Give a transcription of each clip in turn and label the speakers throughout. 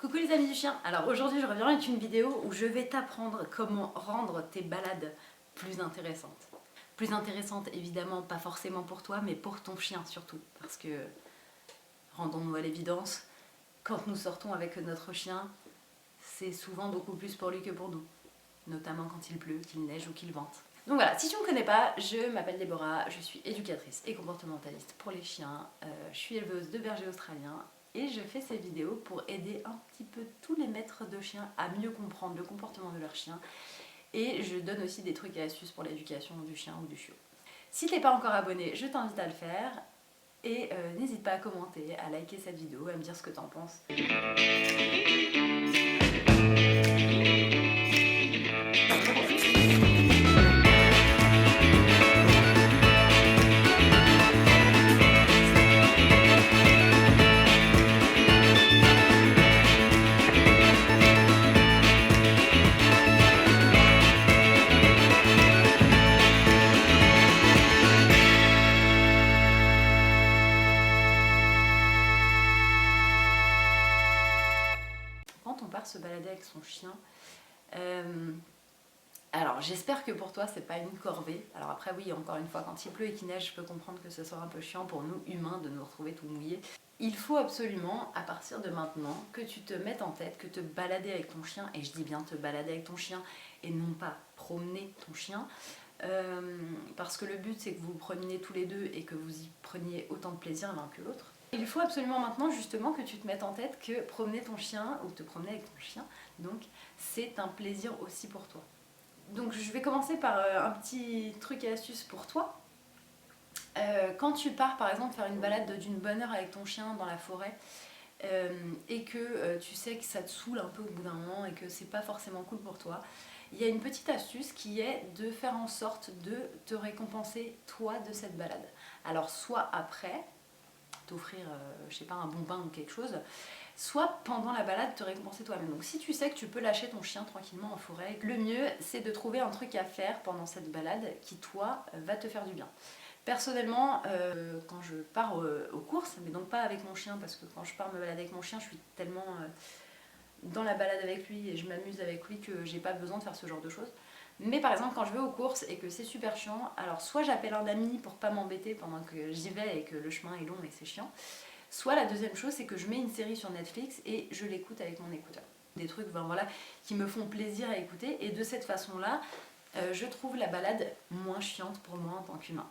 Speaker 1: Coucou les amis du chien. Alors aujourd'hui je reviens avec une vidéo où je vais t'apprendre comment rendre tes balades plus intéressantes. Plus intéressantes évidemment pas forcément pour toi mais pour ton chien surtout. Parce que, rendons-nous à l'évidence, quand nous sortons avec notre chien, c'est souvent beaucoup plus pour lui que pour nous. Notamment quand il pleut, qu'il neige ou qu'il vente. Donc voilà, si tu ne me connais pas, je m'appelle Déborah, je suis éducatrice et comportementaliste pour les chiens. Je suis éleveuse de bergers australiens. Et je fais ces vidéos pour aider un petit peu tous les maîtres de chiens à mieux comprendre le comportement de leur chien. Et je donne aussi des trucs et astuces pour l'éducation du chien ou du chiot. Si t'es pas encore abonné, je t'invite à le faire. Et n'hésite pas à commenter, à liker cette vidéo, à me dire ce que t'en penses. Quand on part se balader avec son chien, alors j'espère que pour toi c'est pas une corvée. Alors après oui, encore une fois, quand il pleut et qu'il neige, je peux comprendre que ce soit un peu chiant pour nous humains de nous retrouver tout mouillés. Il faut absolument, à partir de maintenant, que tu te mettes en tête que te balader avec ton chien, et je dis bien te balader avec ton chien et non pas promener ton chien, parce que le but c'est que vous vous promeniez tous les deux et que vous y preniez autant de plaisir l'un que l'autre. Il faut absolument maintenant justement que tu te mettes en tête que promener ton chien ou te promener avec ton chien, donc c'est un plaisir aussi pour toi. Donc je vais commencer par un petit truc et astuce pour toi. Quand tu pars par exemple faire une balade d'une bonne heure avec ton chien dans la forêt et que tu sais que ça te saoule un peu au bout d'un moment et que c'est pas forcément cool pour toi, il y a une petite astuce qui est de faire en sorte de te récompenser toi de cette balade. Alors soit après, t'offrir je sais pas un bon pain ou quelque chose, soit pendant la balade te récompenser toi-même. Donc si tu sais que tu peux lâcher ton chien tranquillement en forêt, le mieux c'est de trouver un truc à faire pendant cette balade qui toi va te faire du bien. Personnellement, quand je pars aux courses, mais donc pas avec mon chien, parce que quand je pars me balader avec mon chien, je suis tellement dans la balade avec lui et je m'amuse avec lui que j'ai pas besoin de faire ce genre de choses. Mais par exemple quand je vais aux courses et que c'est super chiant, alors soit j'appelle un ami pour pas m'embêter pendant que j'y vais et que le chemin est long et c'est chiant, soit la deuxième chose c'est que je mets une série sur Netflix et je l'écoute avec mon écouteur. Des trucs voilà, qui me font plaisir à écouter et de cette façon là, je trouve la balade moins chiante pour moi en tant qu'humain.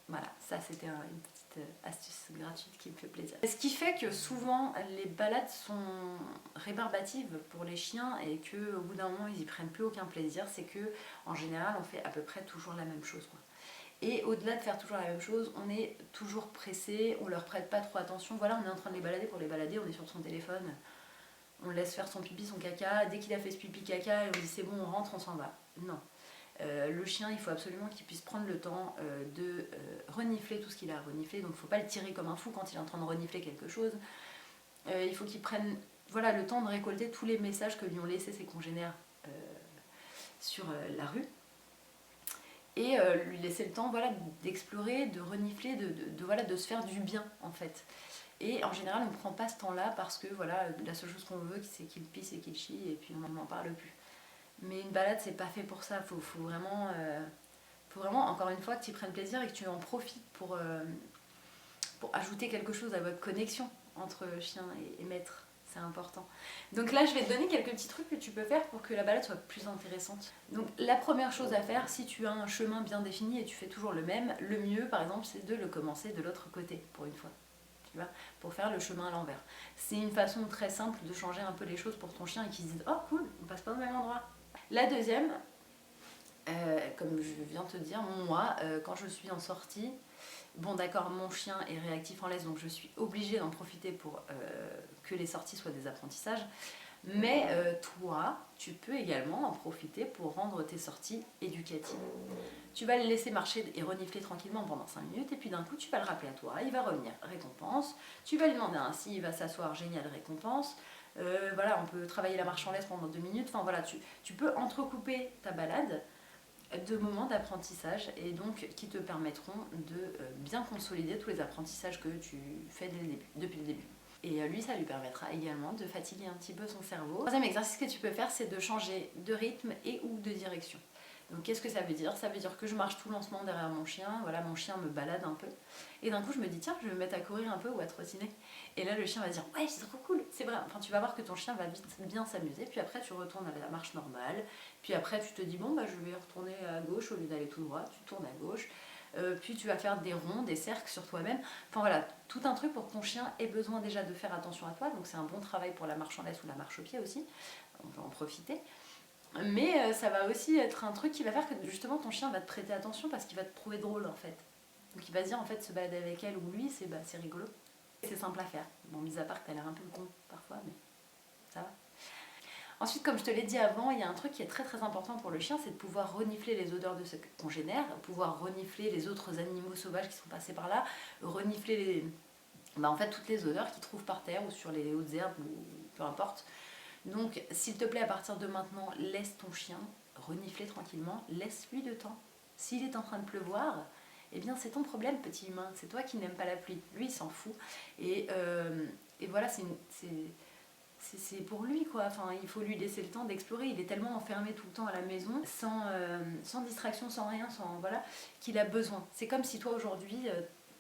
Speaker 1: Voilà, ça c'était une petite astuce gratuite qui me fait plaisir. Ce qui fait que souvent les balades sont rébarbatives pour les chiens et qu'au bout d'un moment ils y prennent plus aucun plaisir, c'est que en général on fait à peu près toujours la même chose, quoi. Et au-delà de faire toujours la même chose, on est toujours pressé, on leur prête pas trop attention. Voilà, on est en train de les balader pour les balader, on est sur son téléphone, on le laisse faire son pipi, son caca. Dès qu'il a fait ce pipi caca, on dit c'est bon, on rentre, on s'en va. Non. Le chien, il faut absolument qu'il puisse prendre le temps de renifler tout ce qu'il a à renifler. Donc il ne faut pas le tirer comme un fou quand il est en train de renifler quelque chose. Il faut qu'il prenne le temps de récolter tous les messages que lui ont laissés ses congénères sur la rue. Et lui laisser le temps d'explorer, de renifler, de se faire du bien en fait. Et en général on ne prend pas ce temps là parce que la seule chose qu'on veut c'est qu'il pisse et qu'il chie et puis on n'en parle plus. Mais une balade c'est pas fait pour ça, faut vraiment encore une fois que tu y prennes plaisir et que tu en profites pour ajouter quelque chose à votre connexion entre chien et maître. C'est important. Donc là, je vais te donner quelques petits trucs que tu peux faire pour que la balade soit plus intéressante. Donc la première chose à faire, si tu as un chemin bien défini et tu fais toujours le même, le mieux par exemple, c'est de le commencer de l'autre côté, pour une fois. Tu vois, pour faire le chemin à l'envers. C'est une façon très simple de changer un peu les choses pour ton chien et qu'il se dise « Oh cool, on passe pas au même endroit ». La deuxième, comme je viens de te dire, moi, quand je suis en sortie, bon d'accord, mon chien est réactif en laisse, donc je suis obligée d'en profiter pour que les sorties soient des apprentissages. Mais toi, tu peux également en profiter pour rendre tes sorties éducatives. Tu vas le laisser marcher et renifler tranquillement pendant 5 minutes et puis d'un coup tu vas le rappeler à toi, il va revenir, récompense. Tu vas lui demander ainsi, il va s'asseoir, génial, récompense. On peut travailler la marche en laisse pendant 2 minutes. Enfin voilà, tu peux entrecouper ta balade de moments d'apprentissage et donc qui te permettront de bien consolider tous les apprentissages que tu fais depuis le début. Et lui, ça lui permettra également de fatiguer un petit peu son cerveau. Le troisième exercice que tu peux faire, c'est de changer de rythme et ou de direction. Donc qu'est-ce que ça veut dire? Ça veut dire que je marche tout lentement derrière mon chien, voilà, mon chien me balade un peu. Et d'un coup, je me dis, tiens, je vais me mettre à courir un peu ou à trottiner. Et là, le chien va dire, ouais, c'est trop cool, c'est vrai. Enfin, tu vas voir que ton chien va vite bien s'amuser. Puis après, tu retournes à la marche normale. Puis après, tu te dis, bon, bah, je vais retourner à gauche au lieu d'aller tout droit. Tu tournes à gauche. Puis tu vas faire des ronds, des cercles sur toi-même. Enfin voilà, tout un truc pour que ton chien ait besoin déjà de faire attention à toi. Donc c'est un bon travail pour la marche en laisse ou la marche au pied aussi. On peut en profiter. Mais ça va aussi être un truc qui va faire que justement ton chien va te prêter attention parce qu'il va te trouver drôle en fait. Donc il va se dire en fait se balader avec elle ou lui c'est rigolo. C'est simple à faire. Bon, mis à part que t'as l'air un peu con parfois, mais ça va. Ensuite, comme je te l'ai dit avant, il y a un truc qui est très très important pour le chien, c'est de pouvoir renifler les odeurs de ce qu'on génère, pouvoir renifler les autres animaux sauvages qui sont passés par là, renifler en fait toutes les odeurs qu'il trouve par terre ou sur les hautes herbes ou peu importe. Donc, s'il te plaît, à partir de maintenant, laisse ton chien renifler tranquillement, laisse-lui le temps. S'il est en train de pleuvoir, eh bien c'est ton problème, petit humain, c'est toi qui n'aimes pas la pluie. Lui, il s'en fout. Et voilà, c'est pour lui, quoi. Enfin, il faut lui laisser le temps d'explorer. Il est tellement enfermé tout le temps à la maison, sans distraction, sans rien, voilà, qu'il a besoin. C'est comme si toi, aujourd'hui,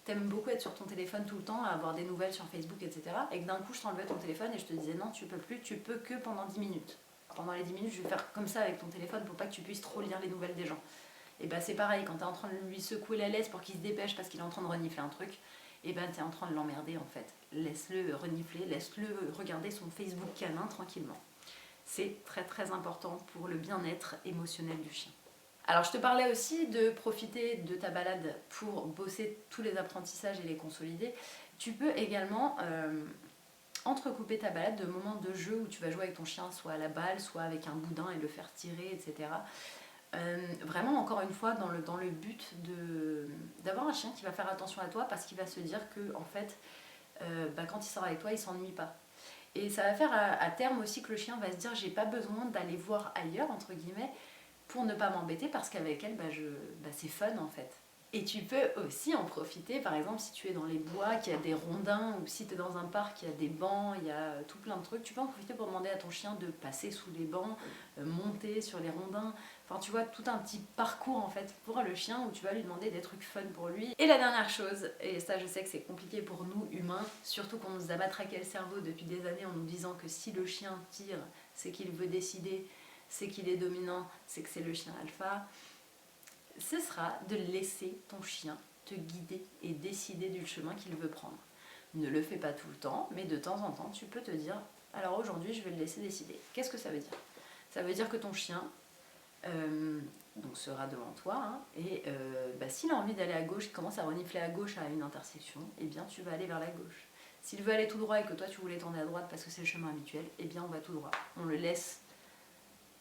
Speaker 1: t'aimes beaucoup être sur ton téléphone tout le temps, avoir des nouvelles sur Facebook, etc. Et que d'un coup, je t'enlevais ton téléphone et je te disais non, tu peux plus, tu peux que pendant 10 minutes. Pendant les 10 minutes, je vais faire comme ça avec ton téléphone pour pas que tu puisses trop lire les nouvelles des gens. Et bah c'est pareil, quand t'es en train de lui secouer la laisse pour qu'il se dépêche parce qu'il est en train de renifler un truc, et ben t'es en train de l'emmerder en fait. Laisse-le renifler, laisse-le regarder son Facebook canin tranquillement. C'est très très important pour le bien-être émotionnel du chien. Alors je te parlais aussi de profiter de ta balade pour bosser tous les apprentissages et les consolider. Tu peux également entrecouper ta balade de moments de jeu où tu vas jouer avec ton chien, soit à la balle, soit avec un boudin et le faire tirer, etc. Vraiment encore une fois dans le but d'avoir un chien qui va faire attention à toi parce qu'il va se dire que en fait quand il sort avec toi il s'ennuie pas. Et ça va faire à terme aussi que le chien va se dire j'ai pas besoin d'aller voir ailleurs entre guillemets pour ne pas m'embêter parce qu'avec elle c'est fun en fait. Et tu peux aussi en profiter, par exemple si tu es dans les bois, qu'il y a des rondins, ou si tu es dans un parc, il y a des bancs, il y a tout plein de trucs, tu peux en profiter pour demander à ton chien de passer sous les bancs, monter sur les rondins, enfin tu vois tout un petit parcours en fait pour le chien où tu vas lui demander des trucs fun pour lui. Et la dernière chose, et ça je sais que c'est compliqué pour nous humains, surtout qu'on nous a matraqué le cerveau depuis des années en nous disant que si le chien tire, c'est qu'il veut décider, c'est qu'il est dominant, c'est que c'est le chien alpha. Ce sera de laisser ton chien te guider et décider du chemin qu'il veut prendre. Ne le fais pas tout le temps, mais de temps en temps, tu peux te dire alors aujourd'hui, je vais le laisser décider. Qu'est-ce que ça veut dire? Ça veut dire que ton chien donc sera devant toi et s'il a envie d'aller à gauche, il commence à renifler à gauche à une intersection, eh bien tu vas aller vers la gauche. S'il veut aller tout droit et que toi tu voulais tourner à droite parce que c'est le chemin habituel, eh bien on va tout droit. On le laisse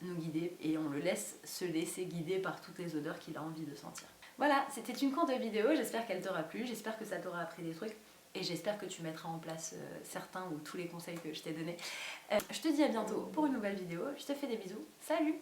Speaker 1: nous guider et on le laisse se laisser guider par toutes les odeurs qu'il a envie de sentir. Voilà, c'était une courte vidéo, j'espère qu'elle t'aura plu, j'espère que ça t'aura appris des trucs et j'espère que tu mettras en place certains ou tous les conseils que je t'ai donnés. Je te dis à bientôt pour une nouvelle vidéo, je te fais des bisous, salut!